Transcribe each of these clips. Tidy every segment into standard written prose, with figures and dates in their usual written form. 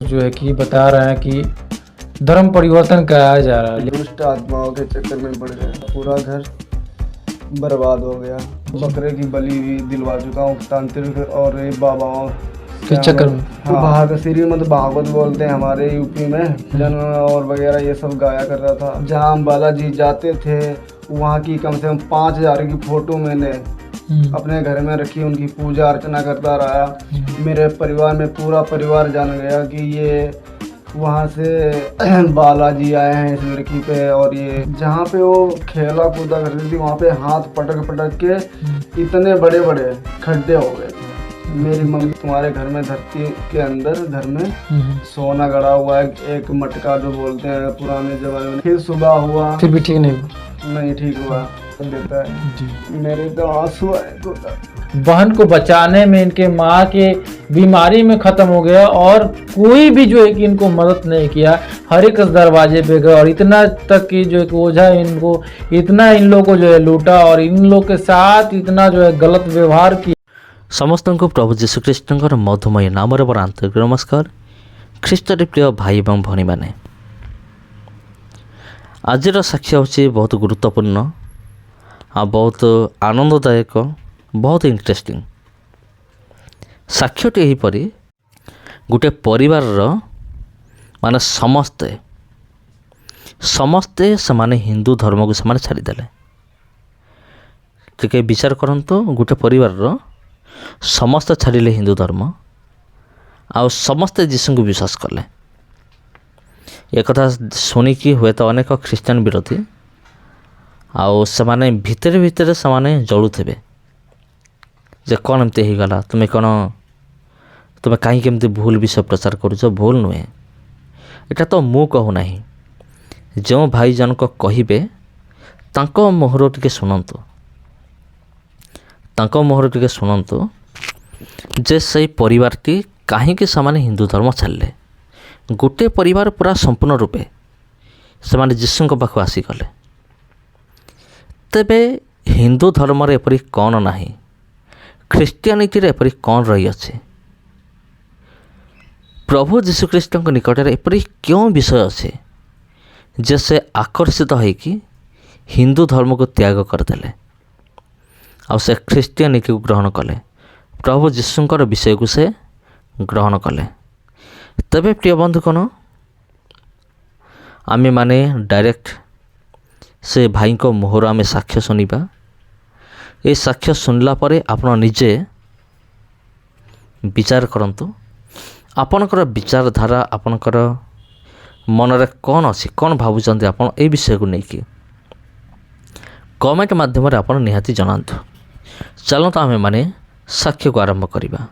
जो है कि बता रहे हैं कि धर्म परिवर्तन कराया जा रहा है। दुष्ट आत्माओं के चक्कर में पड़ गए, पूरा घर बर्बाद हो गया। बकरे की बलि भी दिलवा चुका हूँ तांत्रिक और ये बाबाओं के चक्कर में। हाँ, श्रीमद् भागवत बोलते हैं हमारे यूपी में, जन और वगैरह ये सब गाया कर रहा था। जहाँ हम बालाजी जाते थे वहाँ की कम से कम 5,000 की फोटो मैंने अपने घर में रखी, उनकी पूजा अर्चना करता रहा। मेरे परिवार में पूरा परिवार जान गया कि ये वहाँ से बालाजी आए हैं इस लड़की पे। और ये जहाँ पे वो खेला कूदा करती थी वहाँ पे हाथ पटक पटक के इतने बड़े बड़े खड्डे हो गए थे। मेरी मम्मी तुम्हारे घर में धरती के अंदर घर में सोना गड़ा हुआ है, एक मटका जो बोलते हैं पुराने जमाने में। फिर सुबह हुआ, फिर भी ठीक नहीं ठीक हुआ देता है जी। मेरे तो आंसू आए तो बहन को बचाने में इनके माँ के बीमारी में ख़त्म हो गया और कोई भी जो है कि इनको मदद नहीं किया। हर एक दरवाजे पे गए और इतना तक कि जो है कि ओझा इनको इतना इन लोगों को जो है लूटा और इन लोग के साथ इतना जो है गलत व्यवहार किया। समस्त को प्रभु जीशुख्रीष्टर मधुमय नाम आंतरिक नमस्कार। ख्रीष्टर प्रिय भाई एवं भणी मैंने आज साक्षी हूँ बहुत गुरुत्वपूर्ण बहुत आनंददायक बहुत इंटरेस्टिंग साक्ष्यटी यहीपरि गोटे परिवार माने समस्ते से हिंदू धर्म को से छाड़ीदे। टे विचार करंतु गोटे परिवार समस्ते छाड़िले हिंदू धर्म आ समस्ते जीशु को विश्वास कले। एक कथा शुणिकी हुए तो अनेक ख्रीस्टान विरोधी आउ से भितर भितर से जलुवे जे कौन एमती हो गला, तुम्हें कौन तुम्हें कहीं केमती भूल विषय प्रचार करुच। भूल नुहे एटा तो मु कहूना, जो भाई जनक कहे तांको मुहर टिके शुणु, तांको मुहर टिके शुणु जे सही परिवारटी कहीं से हिंदू धर्म छाड़े। गोटे परिवार पूरा संपूर्ण रूपे से जीशु पाख आसीगले। तेबे हिंदू धर्म रे एपरी कौन नाही, ख्रीष्टियानिटी रे एपरी कौन रही अच्छे, प्रभु जीशुख्रीष्ट निकट में एपरी क्यों विषय अच्छे जे से आकर्षित होइकी हिंदू धर्म को त्याग करदेले आ से ख्रीष्टियानिटी को ग्रहण कले, प्रभु जीशुंकर विषय को से ग्रहण कले। तबे प्रिय बंधुगण आमे माने डायरेक्ट से भाई को मुहर आमे साक्ष्य शुणा। ये साक्ष्य शुणला परे आपण निजे विचार करंतु आपणकर विचारधारा आपणकर मनरे कौन अच्छी कौन भावुं आपन ए विषय को लेकिन कमेंट माध्यम आपन निहाती जनातु। चलते आमे माने साक्ष्य को आरंभ करिबा।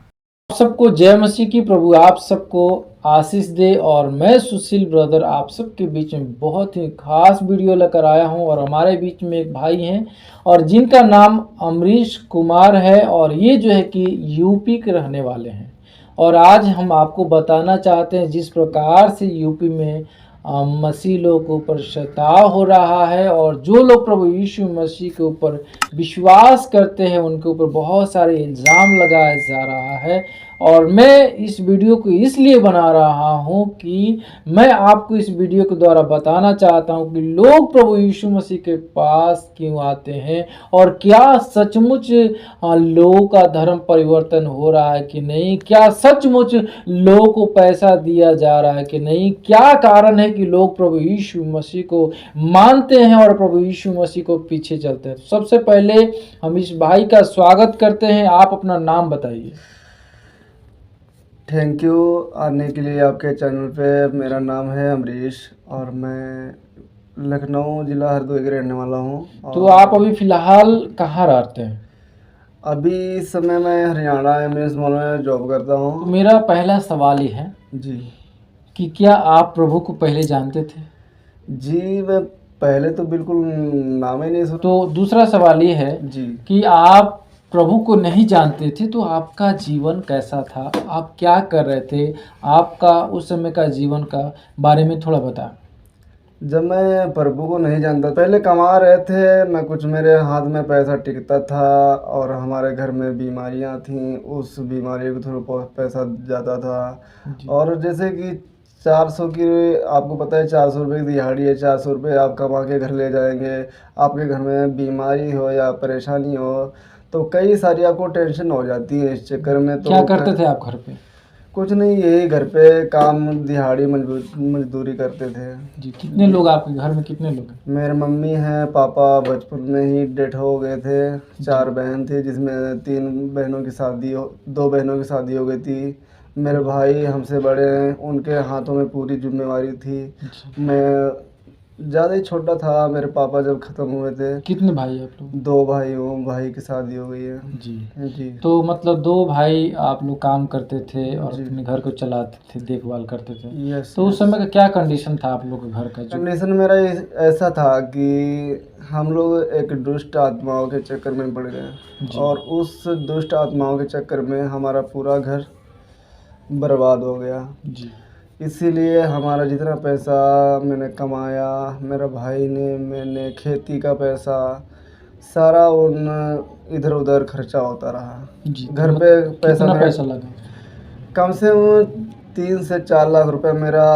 आप सबको जय मसीह की। प्रभु आप सबको आशीष दे। और मैं सुशील ब्रदर आप सबके बीच में बहुत ही खास वीडियो लेकर आया हूं और हमारे बीच में एक भाई हैं और जिनका नाम अमरीश कुमार है और ये जो है कि यूपी के रहने वाले हैं। और आज हम आपको बताना चाहते हैं जिस प्रकार से यूपी में मसीह लोग के ऊपर शताव हो रहा है और जो लोग प्रभु यीशु मसीह के ऊपर विश्वास करते हैं उनके ऊपर बहुत सारे इल्ज़ाम लगाया जा रहा है। और मैं इस वीडियो को इसलिए बना रहा हूं कि मैं आपको इस वीडियो के द्वारा बताना चाहता हूं कि लोग प्रभु यीशु मसीह के पास क्यों आते हैं और क्या सचमुच लोगों का धर्म परिवर्तन हो रहा है कि नहीं, क्या सचमुच लोगों को पैसा दिया जा रहा है कि नहीं, क्या कारण है कि लोग प्रभु यीशु मसीह को मानते हैं और प्रभु यीशु मसीह को पीछे चलते हैं। तो सबसे पहले हम इस भाई का स्वागत करते हैं। आप अपना नाम बताइए। थैंक यू आने के लिए आपके चैनल पे। मेरा नाम है अमरीश और मैं लखनऊ ज़िला हरदोई के रहने वाला हूँ। तो आप अभी फ़िलहाल कहाँ रहते हैं? अभी इस समय मैं हरियाणा एमएस मॉल में जॉब करता हूँ। मेरा पहला सवाल ये है जी कि क्या आप प्रभु को पहले जानते थे? जी मैं पहले तो बिल्कुल नाम ही नहीं सुना। तो दूसरा सवाल ये है जी कि आप प्रभु को नहीं जानते थे तो आपका जीवन कैसा था, आप क्या कर रहे थे, आपका उस समय का जीवन का बारे में थोड़ा बताएं। जब मैं प्रभु को नहीं जानता, पहले कमा रहे थे, मैं कुछ मेरे हाथ में पैसा टिकता था और हमारे घर में बीमारियां थीं, उस बीमारी को थोड़ा पैसा जाता था। जी। और जैसे कि 400 की, आपको पता है 400 रुपये की दिहाड़ी है, 400 रुपये आप कमा के घर ले जाएंगे। आपके घर में बीमारी हो या परेशानी हो तो कई सारी आपको टेंशन हो जाती है इस चक्कर में। तो क्या करते थे आप घर पे? कुछ नहीं, यही घर पे काम दिहाड़ी मजदूरी करते थे। जी। कितने लोग आपके घर में, कितने लोग हैं? मेरे मम्मी हैं, पापा बचपन में ही डेथ हो गए थे। 4 बहन थे जिसमें 3 बहनों की शादी हो 2 बहनों की शादी हो गई थी। मेरे भाई हमसे बड़े हैं, उनके हाथों में पूरी जिम्मेवारी थी। जी। मैं ज़्यादा ही छोटा था मेरे पापा जब ख़त्म हुए थे। कितने भाई आप लोग? 2 भाई हूँ, भाई की शादी हो गई है। जी। जी। तो मतलब 2 भाई आप लोग काम करते थे और जी। अपने घर को चलाते थे, देखभाल करते थे। यस। तो उस समय का क्या कंडीशन था आप लोग के घर का? जो कंडीशन मेरा ऐसा था कि हम लोग एक दुष्ट आत्माओं के चक्कर में पड़ गए जी। और उस दुष्ट आत्माओं के चक्कर में हमारा पूरा घर बर्बाद हो गया। जी। इसीलिए हमारा जितना पैसा मैंने कमाया, मेरा भाई ने, मैंने खेती का पैसा सारा उन इधर उधर खर्चा होता रहा। जी। घर पे पैसा कितना मेरा पैसा लगा? कम से कम 3 से 4 लाख रुपए मेरा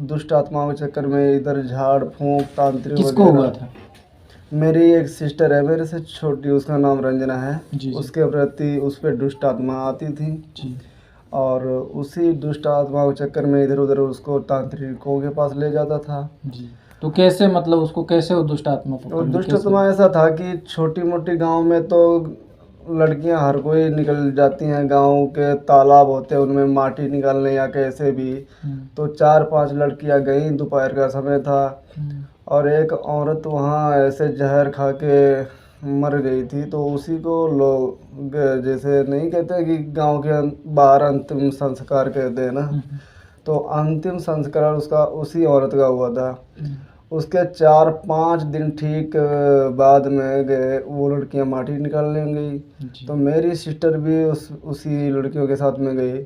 दुष्ट आत्माओं के चक्कर में इधर झाड़ फूंक तांत्रिक किसको वगैरह। हुआ था? मेरी एक सिस्टर है मेरे से छोटी, उसका नाम रंजना है। जी। जी। उसके प्रति उस पर दुष्ट आत्मा आती थी जी। और उसी दुष्ट आत्मा के चक्कर में इधर उधर उसको तांत्रिकों के पास ले जाता था। जी। तो कैसे, मतलब उसको कैसे वो दुष्ट आत्मा और पकड़ ली? दुष्ट कैसे? आत्मा ऐसा था कि छोटी मोटी गांव में तो लड़कियां हर कोई निकल जाती हैं, गांव के तालाब होते हैं उनमें माटी निकालने या कैसे भी। तो 4-5 लड़कियां गईं, दोपहर का समय था और एक औरत वहाँ ऐसे जहर खा के मर गई थी। तो उसी को लोग जैसे नहीं कहते कि गांव के बाहर अंतिम संस्कार कहते हैं ना, तो अंतिम संस्कार उसका उसी औरत का हुआ था। उसके 4-5 दिन ठीक बाद में गए वो लड़कियां माटी निकालने गई। जी। तो मेरी सिस्टर भी उसी लड़कियों के साथ में गई।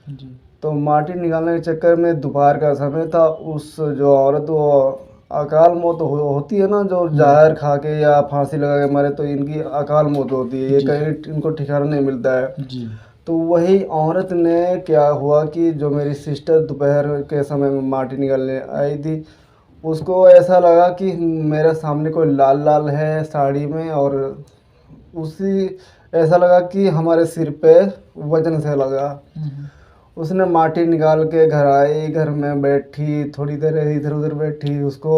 जी। तो माटी निकालने के चक्कर में दोपहर का समय था, उस जो औरत वो अकाल मौत होती है ना, जो जहर खा के या फांसी लगा के मरे तो इनकी अकाल मौत होती है, ये जी। कहीं इनको ठिकाना नहीं मिलता है। जी। तो वही औरत ने क्या हुआ कि जो मेरी सिस्टर दोपहर के समय में माटी निकालने आई थी, उसको ऐसा लगा कि मेरे सामने कोई लाल लाल है साड़ी में, और उसी ऐसा लगा कि हमारे सिर पे वजन से लगा। उसने माटी निकाल के घर आई, घर में बैठी, थोड़ी देर इधर उधर बैठी, उसको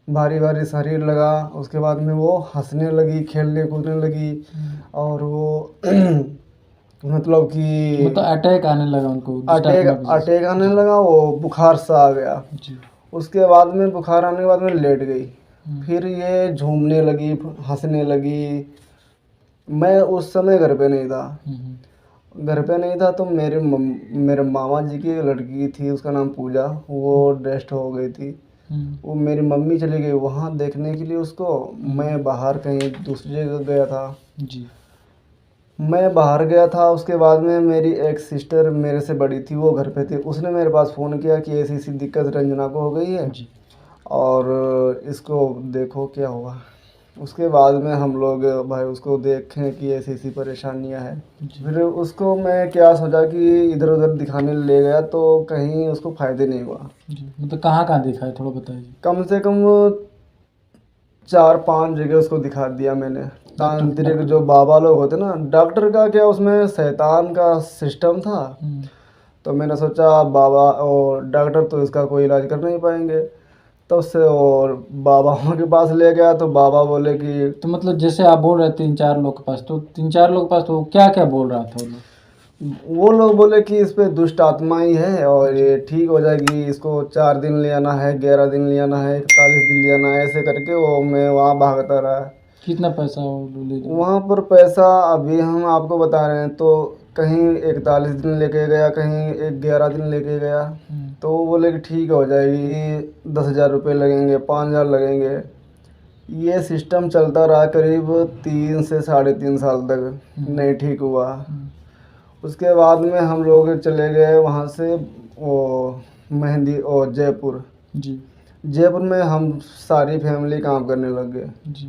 भारी भारी शरीर लगा। उसके बाद में वो हंसने लगी, खेलने कूदने लगी और वो मतलब कि मतलब अटैक आने लगा उनको, दुष्ट अटैक आत्मा की वजह अटैक आने लगा, वो बुखार सा आ गया। से। जी। उसके बाद में बुखार आने के बाद में लेट गई। फिर ये झूमने लगी, हंसने लगी। मैं उस समय घर पे नहीं था। घर पे नहीं था तो मेरे मामा जी की लड़की थी, उसका नाम पूजा, वो डेथ हो गई थी। वो मेरी मम्मी चली गई वहाँ देखने के लिए उसको। मैं बाहर कहीं दूसरी जगह गया था। जी। मैं बाहर गया था। उसके बाद में मेरी एक सिस्टर मेरे से बड़ी थी, वो घर पे थी। उसने मेरे पास फ़ोन किया कि ऐसी ऐसी दिक्कत रंजना को हो गई है जी। और इसको देखो क्या हुआ। उसके बाद में हम लोग भाई उसको देखें कि ऐसी ऐसी परेशानियां हैं। फिर उसको मैं क्या सोचा कि इधर उधर दिखाने ले गया तो कहीं उसको फ़ायदे नहीं हुआ। जी। मतलब कहाँ कहाँ देखा है, थोड़ा बताइए। कम से कम 4-5 जगह उसको दिखा दिया मैंने। तांत्रिक जो बाबा लोग होते ना, डॉक्टर का क्या उसमें शैतान का सिस्टम था। तो मैंने सोचा बाबा और डॉक्टर तो इसका कोई इलाज कर नहीं पाएंगे, तो उससे और बाबाओं के पास ले गया तो बाबा बोले कि तो मतलब जैसे आप बोल रहे 3-4 लोग के पास, तो 3-4 लोग के पास तो क्या क्या बोल रहा था वो लोग बोले कि इस पे दुष्ट आत्मा ही है और ये ठीक हो जाएगी, इसको 4 दिन ले आना है, 11 दिन ले आना है, 41 दिन ले आना है, ऐसे करके वो मैं वहाँ भागता रहा। कितना पैसा वो ले जाए? वहाँ पर पैसा अभी हम आपको बता रहे हैं तो कहीं 41 दिन लेके गया, कहीं 11 दिन लेके गया। तो वो बोले कि ठीक हो जाएगी, 10,000 रुपये लगेंगे, 5,000 लगेंगे। ये सिस्टम चलता रहा करीब 3 से 3.5 साल तक, नहीं ठीक हुआ। उसके बाद में हम लोग चले गए वहाँ से वो मेहंदी और जयपुर। जी। जयपुर में हम सारी फैमिली काम करने लग गए। जी।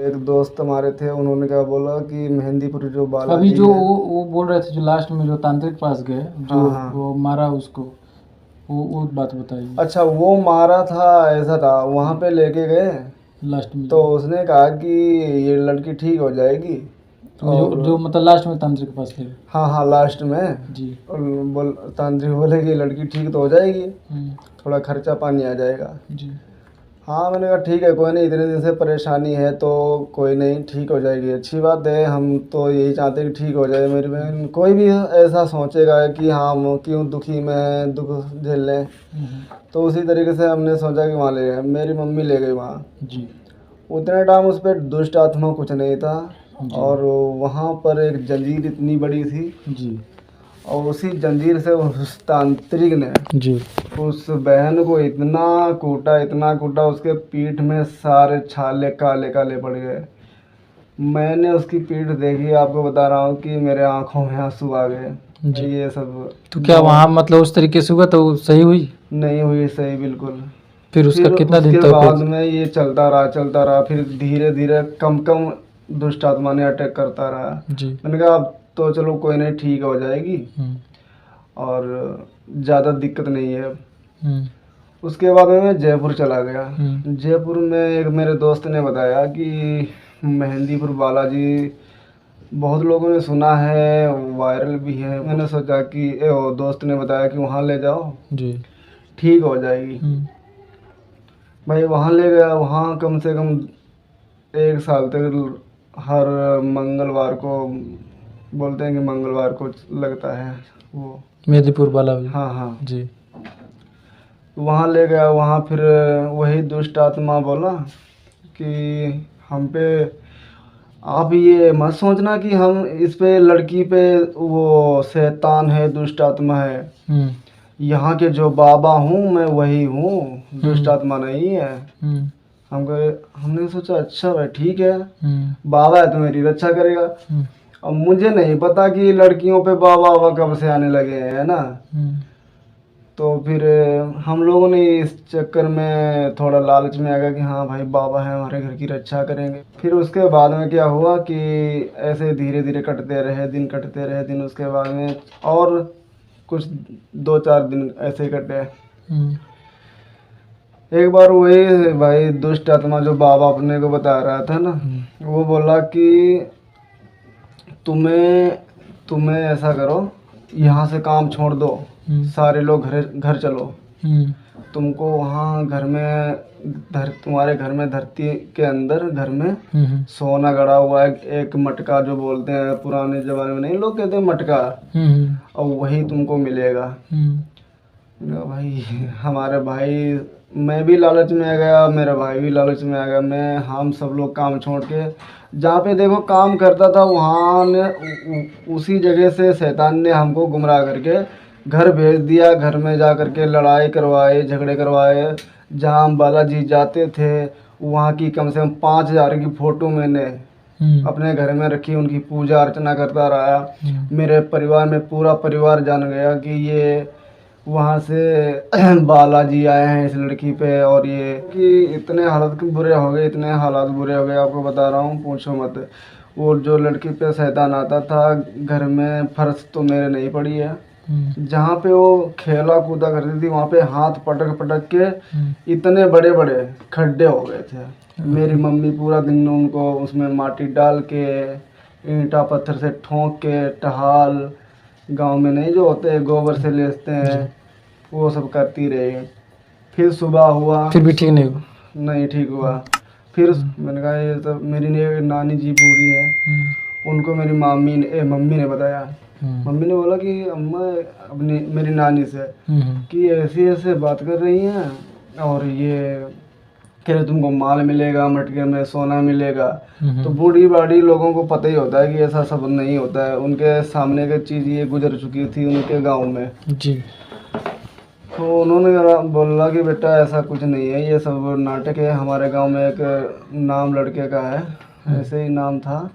एक दोस्त हमारे थे, उन्होंने क्या बोला कि मेहंदीपुर जो बालाजी अभी जो है। वो बोल रहे थे, जो लास्ट में जो तांत्रिक पास गए, जो हाँ। वो मारा उसको, वो बात बताइए अच्छा, वो मारा था, ऐसा था, वहाँ पे लेके गए लास्ट में। तो उसने कहा कि ये लड़की ठीक हो जाएगी। तो जो मतलब लास्ट में तांत्रिक के पास ले गए। हाँ हाँ, लास्ट में जी। और तांत्रिक बोले कि लड़की ठीक तो हो जाएगी, हम्म, थोड़ा खर्चा पानी आ जाएगा। जी। हाँ, मैंने कहा ठीक है, कोई नहीं, इतने दिन से परेशानी है तो कोई नहीं, ठीक हो जाएगी, अच्छी बात है, हम तो यही चाहते हैं कि ठीक हो जाए मेरी बहन। कोई भी ऐसा सोचेगा कि हाँ हम क्यों दुखी में दुख झेल लें, हम्म, तो उसी तरीके से हमने सोचा कि वहाँ ले गए, मेरी मम्मी ले गई वहाँ। जी। उतने टाइम उस पर दुष्ट आत्मा कुछ नहीं था, जी। और वहाँ पर एक जंजीर इतनी बड़ी थी, जी। और उसी जंजीर से उस तांत्रिक ने जी। उस बहन को इतना कूटा, उसके पीठ में सारे छाले काले काले पड़ गए। मैंने उसकी पीठ देखी, आपको बता रहा हूँ कि मेरे आंखों में आंसू आ गए। जी। ये सब तो क्या वहाँ मतलब उस तरीके से हुआ तो सही हुई? नहीं हुई सही, बिल्कुल। फिर उसका फिर कितना दिन उसके तक बाद में ये चलता रहा, फिर धीरे धीरे कम कम दुष्ट आत्मा ने अटैक करता रहा। जी। मैंने कहा अब तो चलो कोई नहीं, ठीक हो जाएगी हम्म, और ज़्यादा दिक्कत नहीं है। हम्म, उसके बाद में मैं जयपुर चला गया। हम्म, जयपुर में एक मेरे दोस्त ने बताया कि मेहंदीपुर बालाजी बहुत लोगों ने सुना है, वायरल भी है। मैंने सोचा कि वो दोस्त ने बताया कि वहाँ ले जाओ, जी। ठीक हो जाएगी। भाई वहाँ ले गया, वहाँ कम से कम 1 साल तक हर मंगलवार को, बोलते हैं कि मंगलवार को लगता है वो। मेहंदीपुर वाला भी। हाँ हाँ, जी। वहाँ ले गया, वहाँ फिर वही दुष्ट आत्मा बोला कि हम पे, आप ये मत सोचना कि हम इस पे लड़की पे वो शैतान है, दुष्ट आत्मा है। हम्म, यहाँ के जो बाबा हूँ मैं वही हूँ, दुष्ट आत्मा नहीं है। हम्म, हमने सोचा अच्छा भाई ठीक है, हम्म, बाबा है तो मेरी रक्षा करेगा। हम्म, अब मुझे नहीं पता कि लड़कियों पे बाबा बाबा कब से आने लगे हैं, है ना। हम्म, तो फिर हम लोगों ने इस चक्कर में थोड़ा लालच में आ गया कि हाँ भाई बाबा है, हमारे घर की रक्षा करेंगे। फिर उसके बाद में क्या हुआ कि ऐसे धीरे धीरे कटते रहे दिन। उसके बाद में और कुछ 2-4 दिन ऐसे ही कटे। हम्म, एक बार वही भाई दुष्ट आत्मा जो बाबा अपने को बता रहा था ना, वो बोला कि तुम्हें ऐसा करो, यहाँ से काम छोड़ दो, सारे लोग घर चलो। तुमको वहाँ घर में तुम्हारे घर में धरती के अंदर घर में सोना गड़ा हुआ है, एक मटका जो बोलते हैं पुराने जमाने में, नहीं लोग कहते हैं मटका, और वही तुमको मिलेगा। भाई हमारे भाई, मैं भी लालच में आ गया, मेरा भाई भी लालच में आ गया। हम सब लोग काम छोड़ के जहाँ पे देखो काम करता था, वहाँ ने उसी जगह से शैतान ने हमको गुमराह करके घर भेज दिया। घर में जा करके लड़ाई करवाए, झगड़े करवाए। जहाँ हम बालाजी जाते थे, वहाँ की कम से कम 5,000 की फ़ोटो मैंने अपने घर में रखी, उनकी पूजा अर्चना करता रहा। मेरे परिवार में पूरा परिवार जान गया कि ये वहाँ से बालाजी आए हैं इस लड़की पे। और ये कि इतने हालात बुरे हो गए, आपको बता रहा हूँ, पूछो मत। वो जो लड़की पे शैतान आता था, घर में फर्श तो मेरे नहीं पड़ी है, जहाँ पे वो खेला कूदा करती थी वहाँ पे हाथ पटक पटक के इतने बड़े बड़े खड्डे हो गए थे। मेरी मम्मी पूरा दिन उनको उसमें माटी डाल के, ईंटा पत्थर से ठोक के, टहाल गांव में नहीं जो होते हैं गोबर से लेसते हैं, वो सब करती रही। फिर सुबह हुआ, फिर भी ठीक नहीं हुआ? नहीं ठीक हुआ। फिर मैंने कहा ये सब, मेरी नानी जी बूढ़ी है, उनको मेरी मम्मी ने बताया। मम्मी ने बोला कि अम्मा अपनी मेरी नानी से कि ऐसे ऐसे बात कर रही हैं, और ये कह रहे तुमको माल मिलेगा, मटके में सोना मिलेगा। तो बूढ़ी बाड़ी लोगों को पता ही होता है कि ऐसा सब नहीं होता है। उनके सामने की चीज़ ये गुजर चुकी थी उनके गांव में जी। तो उन्होंने बोला कि बेटा ऐसा कुछ नहीं है, ये सब नाटक है। हमारे गांव में एक नाम लड़के का है, ऐसे ही नाम था,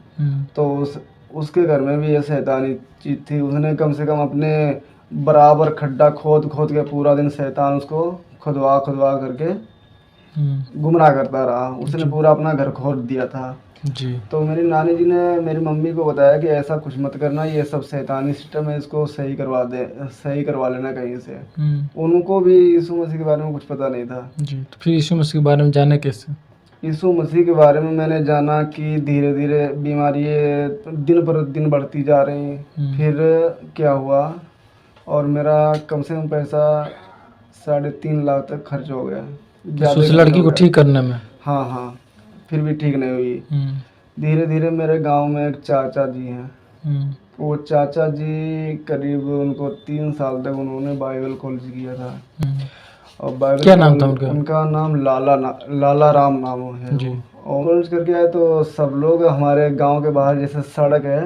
तो उसके घर में भी ये शैतानी चीज़ थी। उसने कम से कम अपने बराबर खड्डा खोद खोद के पूरा दिन शैतान उसको खुदवा करके गुमराह करता रहा। उसने पूरा अपना घर खोल दिया था। जी। तो मेरी नानी जी ने मेरी मम्मी को बताया कि ऐसा कुछ मत करना, ये सब शैतानी सिस्टम है, इसको सही करवा लेना कहीं से। उनको भी यीशु मसीह के बारे में कुछ पता नहीं था। जी। तो फिर यीशु मसीह के बारे में जाने कैसे? यीशु मसीह के बारे में मैंने जाना कि धीरे धीरे बीमारी दिन पर दिन बढ़ती जा रही। फिर क्या हुआ, और मेरा कम से कम पैसा 3.5 लाख तक खर्च हो गया। तो उस लड़की को ठीक करने में? हाँ हाँ, फिर भी ठीक नहीं हुई। धीरे धीरे मेरे गांव में एक चाचा जी हैं। वो चाचा जी करीब उनको 3 साल तक उन्होंने बाइबल कॉलेज किया था। और बाइबल क्या नाम था उनका? उनका नाम लाला राम नाम है जी। और कॉलेज करके आए तो सब लोग हमारे गांव के बाहर जैसे सड़क है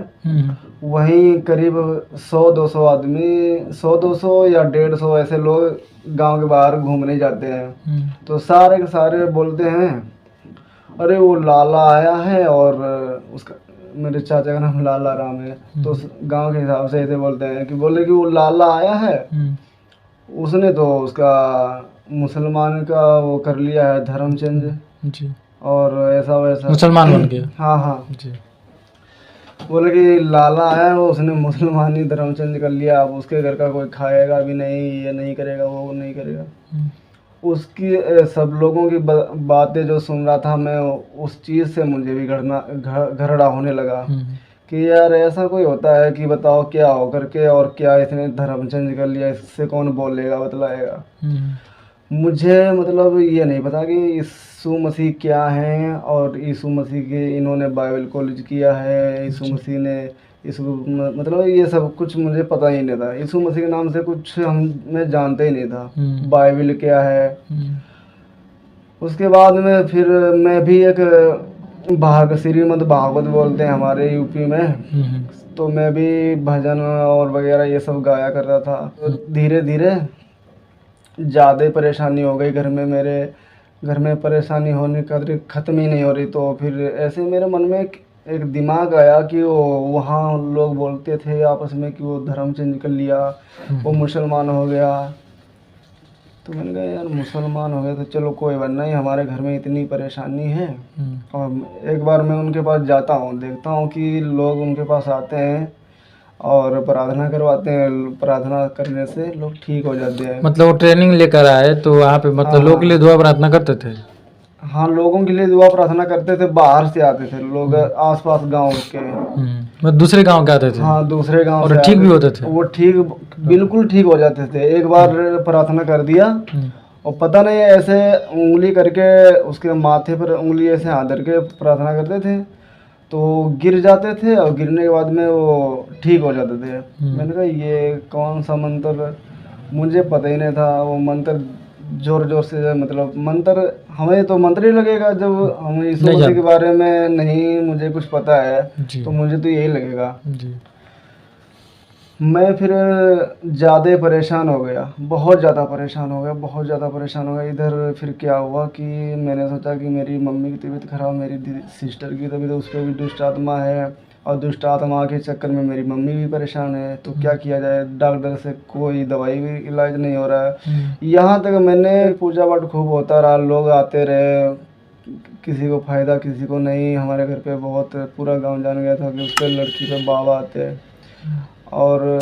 वहीं करीब 100-200 आदमी, 100-200 या 150 ऐसे लोग गांव के बाहर घूमने जाते हैं। तो सारे के सारे बोलते हैं अरे वो लाला आया है, और उसका मेरे चाचा का नाम लाला राम है। तो गांव के हिसाब से ऐसे बोलते हैं कि बोले कि वो लाला आया है, उसने तो उसका मुसलमान का वो कर लिया है, धर्म चेंज जी। और ऐसा वैसा, मुसलमान बन गया। हाँ हाँ जी। बोले कि लाला आया है, वो उसने मुसलमानी धर्म चेंज कर लिया, अब उसके घर का कोई खाएगा भी नहीं, ये नहीं करेगा, वो नहीं करेगा। उसकी सब लोगों की बातें जो सुन रहा था मैं, उस चीज़ से मुझे भी घरड़ा होने लगा कि यार ऐसा कोई होता है कि बताओ क्या हो करके, और क्या इसने धर्म चेंज कर लिया, इससे कौन बोलेगा बतलाएगा। मुझे मतलब ये नहीं पता कि यीशु मसीह क्या है, और यीशु मसीह के इन्होंने बाइबल कॉलेज किया है, यीशु मसीह ने मतलब ये सब कुछ मुझे पता ही नहीं था। यीशु मसीह के नाम से कुछ मैं जानते ही नहीं था, बाइबल क्या है। उसके बाद में फिर मैं भी एक श्रीमद् भागवत बोलते हैं हमारे यूपी में, तो मैं भी भजन और वगैरह ये सब गाया कर रहा था। तो धीरे धीरे ज़्यादा परेशानी हो गई घर में, मेरे घर में परेशानी होने का ख़त्म ही नहीं हो रही। तो फिर ऐसे मेरे मन में एक दिमाग आया कि वो वहाँ लोग बोलते थे आपस में कि वो धर्म चेंज कर लिया, वो मुसलमान हो गया। तो मैंने कहा यार मुसलमान हो गया तो चलो कोई बात नहीं, हमारे घर में इतनी परेशानी है। और एक बार मैं उनके पास जाता हूँ, देखता हूँ कि लोग उनके पास आते हैं और प्रार्थना करवाते हैं, प्रार्थना करने से लोग ठीक हो जाते हैं। मतलब वो ट्रेनिंग लेकर आए तो वहाँ पे मतलब लोगों के लिए दुआ प्रार्थना करते थे? हाँ, लोगों के लिए दुआ प्रार्थना करते थे, बाहर से आते थे लोग, आसपास गांव के, मतलब दूसरे गांव के आते थे? हाँ, दूसरे गांव और ठीक भी होते थे? वो ठीक, बिल्कुल ठीक हो जाते थे। एक बार प्रार्थना कर दिया और पता नहीं ऐसे उंगली करके उसके माथे पर उंगली ऐसे हाथ धर के प्रार्थना करते थे तो गिर जाते थे, और गिरने के बाद में वो ठीक हो जाते थे। मैंने कहा ये कौन सा मंत्र, मुझे पता ही नहीं था। वो मंत्र जोर जोर से, मतलब मंत्र, हमें तो मंत्र ही लगेगा जब हम यीशु मसीह के बारे में नहीं मुझे कुछ पता है, तो मुझे तो यही लगेगा जी। मैं फिर ज़्यादा परेशान हो गया, बहुत ज़्यादा परेशान हो गया। इधर फिर क्या हुआ कि मैंने सोचा कि मेरी मम्मी की तबीयत ख़राब, मेरी सिस्टर की तबीयत, उस पर भी दुष्ट आत्मा है, और दुष्ट आत्मा के चक्कर में मेरी मम्मी भी परेशान है। तो क्या किया जाए, डॉक्टर से कोई दवाई भी इलाज नहीं हो रहा है। यहाँ तक मैंने पूजा पाठ खूब होता रहा, लोग आते रहे, किसी को फ़ायदा किसी को नहीं। हमारे घर पे बहुत पूरा गांव जान गया था कि उसके लड़की पे बाबा आते हैं। और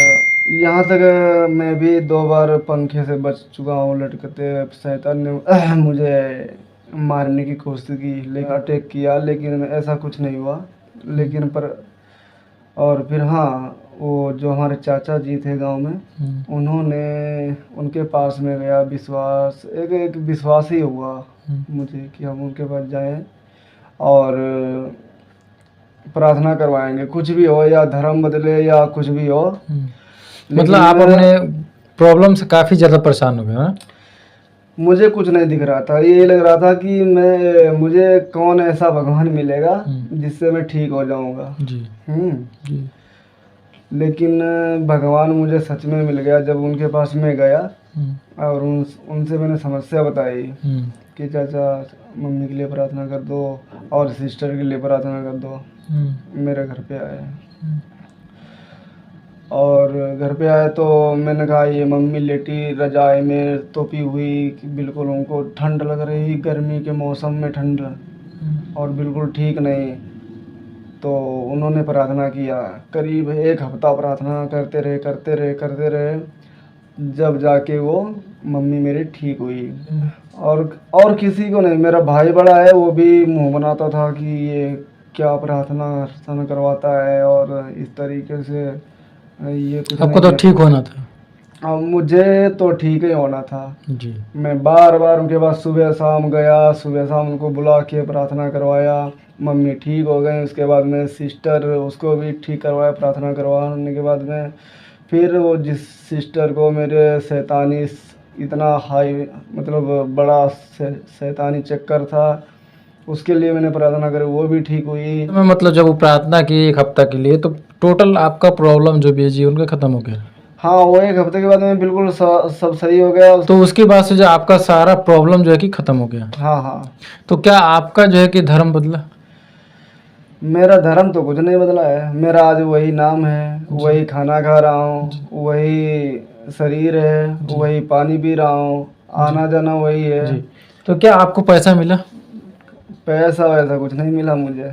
यहाँ तक मैं भी 2 बार पंखे से बच चुका हूँ लटकते। शैतान ने मुझे मारने की कोशिश की, लेकिन अटैक किया, लेकिन ऐसा कुछ नहीं हुआ। लेकिन और फिर हाँ, वो जो हमारे चाचा जी थे गांव में, उनके पास में गया, एक विश्वास ही हुआ मुझे कि हम उनके पास जाएं और प्रार्थना करवाएंगे, कुछ भी हो, या धर्म बदले या कुछ भी हो। मतलब आप अपने प्रॉब्लम से काफ़ी ज़्यादा परेशान हो गए हैं? मुझे कुछ नहीं दिख रहा था, ये लग रहा था कि मुझे कौन ऐसा भगवान मिलेगा जिससे मैं ठीक हो जाऊंगा जी। जी। लेकिन भगवान मुझे सच में मिल गया जब उनके पास मैं गया और उनसे मैंने समस्या बताई कि चाचा मम्मी के लिए प्रार्थना कर दो और सिस्टर के लिए प्रार्थना कर दो, मेरे घर पे आए। और घर पे आए तो मैंने कहा ये मम्मी लेटी रजाई में तोपी हुई कि बिल्कुल उनको ठंड लग रही, गर्मी के मौसम में ठंड और बिल्कुल ठीक नहीं। तो उन्होंने प्रार्थना किया, करीब 1 हफ्ता प्रार्थना करते रहे जब जाके वो मम्मी मेरी ठीक हुई। और किसी को नहीं, मेरा भाई बड़ा है वो भी मुंह बनाता था कि ये क्या प्रार्थना करवाता है और इस तरीके से ये कुछ आपको नहीं तो ठीक होना था। अब मुझे तो ठीक ही होना था। जी। मैं बार बार उनके पास सुबह शाम गया, सुबह शाम उनको बुला के प्रार्थना करवाया, मम्मी ठीक हो गई। उसके बाद में सिस्टर उसको भी ठीक करवाया, प्रार्थना करवाने के बाद में फिर वो जिस सिस्टर को मेरे शैतानी इतना हाई मतलब बड़ा शैतानी चक्कर था, उसके लिए मैंने प्रार्थना करी, वो भी ठीक हुई। मैं मतलब जब वो प्रार्थना की 1 हफ्ता के लिए, तो टोटल आपका प्रॉब्लम जो भी है जीवन का खत्म हो गया। हाँ, वो 1 हफ्ते के बाद में बिल्कुल सब सही हो गया। तो उसके बाद से जो आपका सारा प्रॉब्लम जो है कि खत्म हो गया। हाँ हाँ, तो क्या आपका जो है कि धर्म बदला? मेरा धर्म तो कुछ नहीं बदला है। मेरा आज वही नाम है, वही खाना खा रहा हूँ, वही शरीर है, वही पानी पी रहा हूँ, आना जाना वही है। जी। तो क्या आपको पैसा मिला? पैसा वैसा कुछ नहीं मिला मुझे।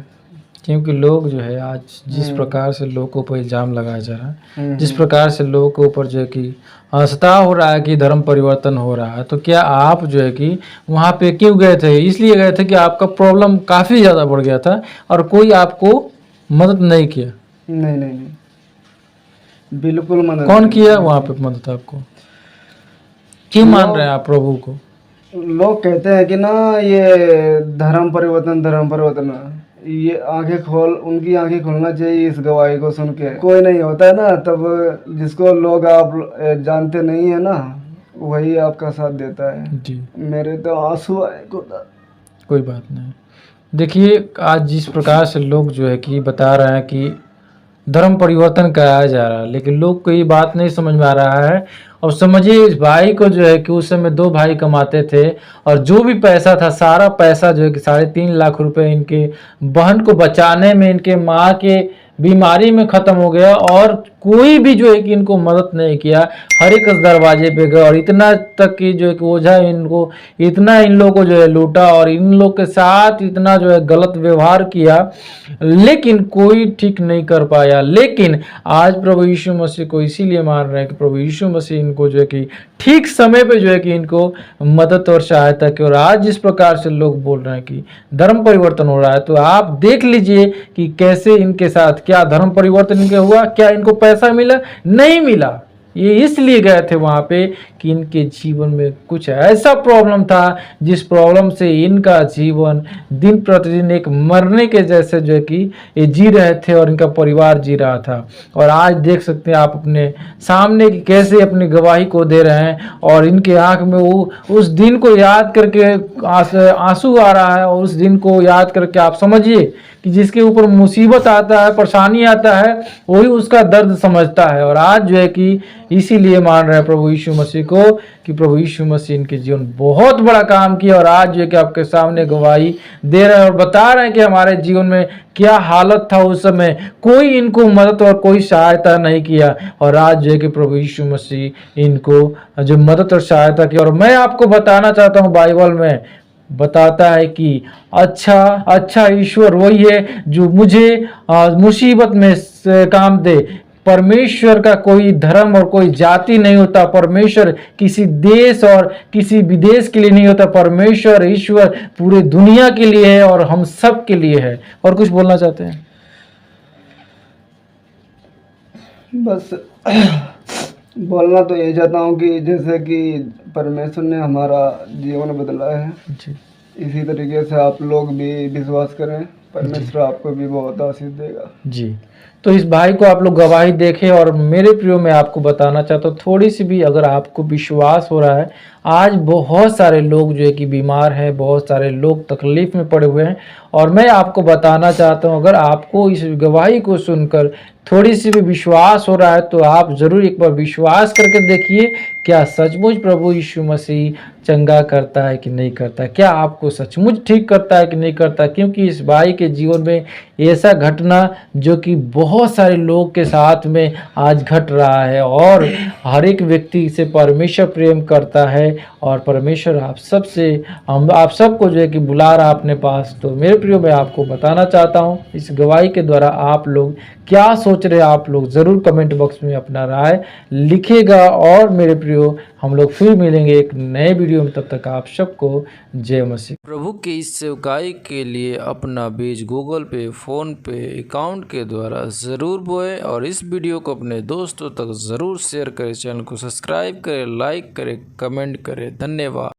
क्योंकि लोग जो है आज जिस प्रकार से लोगों के ऊपर इल्ज़ाम लगाया जा रहा है, जिस हम्म। प्रकार से लोगों के ऊपर जो है कि हंसता हो रहा है कि धर्म परिवर्तन हो रहा है, तो क्या आप जो है कि वहाँ पे क्यों गए थे? इसलिए गए थे कि आपका प्रॉब्लम काफ़ी ज़्यादा बढ़ गया था और कोई आपको मदद नहीं किया। नहीं नहीं नहीं, बिल्कुल मदद कौन नहीं किया वहाँ पे मदद आपको? क्यों मान लोग- रहे हैं आप प्रभु को? लोग कहते हैं कि ना ये धर्म परिवर्तन, ये आंखें खोल, उनकी आंखें खोलना चाहिए इस गवाही को सुन के। कोई नहीं होता है ना तब, जिसको लोग आप जानते नहीं है ना वही आपका साथ देता है। जी। मेरे तो आंसू आए खुदा। कोई बात नहीं। देखिए आज जिस प्रकार से लोग जो है कि बता रहे हैं कि धर्म परिवर्तन कराया जा रहा है, लेकिन लोग को ये बात नहीं समझ में आ रहा है। और समझिए इस भाई को जो है कि उस समय 2 भाई कमाते थे और जो भी पैसा था सारा पैसा जो है कि 3.5 लाख रुपए इनके बहन को बचाने में, इनके माँ के बीमारी में ख़त्म हो गया और कोई भी जो है कि इनको मदद नहीं किया। हर एक दरवाजे पे गए और इतना तक कि जो है कि ओझा इनको इतना इन लोगों को जो है लूटा और इन लोग के साथ इतना जो है गलत व्यवहार किया, लेकिन कोई ठीक नहीं कर पाया। लेकिन आज प्रभु यीशु मसीह को इसीलिए मान रहे हैं कि प्रभु यीशु मसीह इनको जो है कि ठीक समय पे जो है कि इनको मदद और सहायता की। और आज जिस प्रकार से लोग बोल रहे हैं कि धर्म परिवर्तन हो रहा है, तो आप देख लीजिए कि कैसे इनके साथ क्या धर्म परिवर्तन इनके हुआ। क्या इनको पैसा मिला? नहीं मिला। ये इसलिए गए थे वहाँ पे कि इनके जीवन में कुछ ऐसा प्रॉब्लम था जिस प्रॉब्लम से इनका जीवन दिन प्रतिदिन एक मरने के जैसे जो है कि ये जी रहे थे और इनका परिवार जी रहा था। और आज देख सकते हैं आप अपने सामने कि कैसे अपनी गवाही को दे रहे हैं और इनके आंख में वो उस दिन को याद करके आंसू आ रहा है। और उस दिन को याद करके आप समझिए कि जिसके ऊपर मुसीबत आता है, परेशानी आता है, वही उसका दर्द समझता है। और आज जो है कि इसीलिए मान रहे हैं प्रभु यीशु मसीह को कि प्रभु यीशु मसीह इनके जीवन बहुत बड़ा काम किया। और आज जो है कि आपके सामने गवाही दे रहे हैं और बता रहे हैं कि हमारे जीवन में क्या हालत था उस समय, कोई इनको मदद और कोई सहायता नहीं किया। और आज जो है कि प्रभु यीशु मसीह इनको जो मदद और सहायता की। और मैं आपको बताना चाहता हूँ, बाइबल में बताता है कि अच्छा ईश्वर वही है जो मुझे मुसीबत में काम दे। परमेश्वर का कोई धर्म और कोई जाति नहीं होता। परमेश्वर किसी देश और किसी विदेश के लिए नहीं होता। परमेश्वर ईश्वर पूरे दुनिया के लिए है और हम सब के लिए है। और कुछ बोलना चाहते हैं? बस बोलना तो यही चाहता हूँ कि जैसे कि परमेश्वर ने हमारा जीवन बदला है, जी। इसी तरीके से आप लोग भी विश्वास करें, परमेश्वर आपको भी बहुत आशीष देगा। जी। तो इस भाई को आप लोग गवाही देखें। और मेरे प्रियो मैं आपको बताना चाहता हूँ, थोड़ी सी भी अगर आपको विश्वास हो रहा है, आज बहुत सारे लोग जो है कि बीमार हैं, बहुत सारे लोग तकलीफ में पड़े हुए हैं। और मैं आपको बताना चाहता हूँ, अगर आपको इस गवाही को सुनकर थोड़ी सी भी विश्वास हो रहा है, तो आप ज़रूर एक बार विश्वास करके देखिए क्या सचमुच प्रभु यीशु मसीह चंगा करता है कि नहीं करता, क्या आपको सचमुच ठीक करता है कि नहीं करता। क्योंकि इस भाई के जीवन में ऐसा घटना जो कि बहुत सारे लोग के साथ में आज घट रहा है और हर एक व्यक्ति से परमेश्वर प्रेम करता है और परमेश्वर आप सबको जो है कि बुला रहा अपने पास। तो मेरे प्रियो, मैं आपको बताना चाहता हूँ इस गवाही के द्वारा आप लोग क्या सोच रहे हैं, आप लोग ज़रूर कमेंट बॉक्स में अपना राय लिखेगा। और मेरे प्रियो, हम लोग फिर मिलेंगे एक नए वीडियो में, तब तक आप सबको जय मसीह। प्रभु की इस सेवकाई के लिए अपना बीज गूगल पे, फ़ोन पे अकाउंट के द्वारा ज़रूर बोए और इस वीडियो को अपने दोस्तों तक ज़रूर शेयर करें। चैनल को सब्सक्राइब करें, लाइक करें, कमेंट करें। धन्यवाद।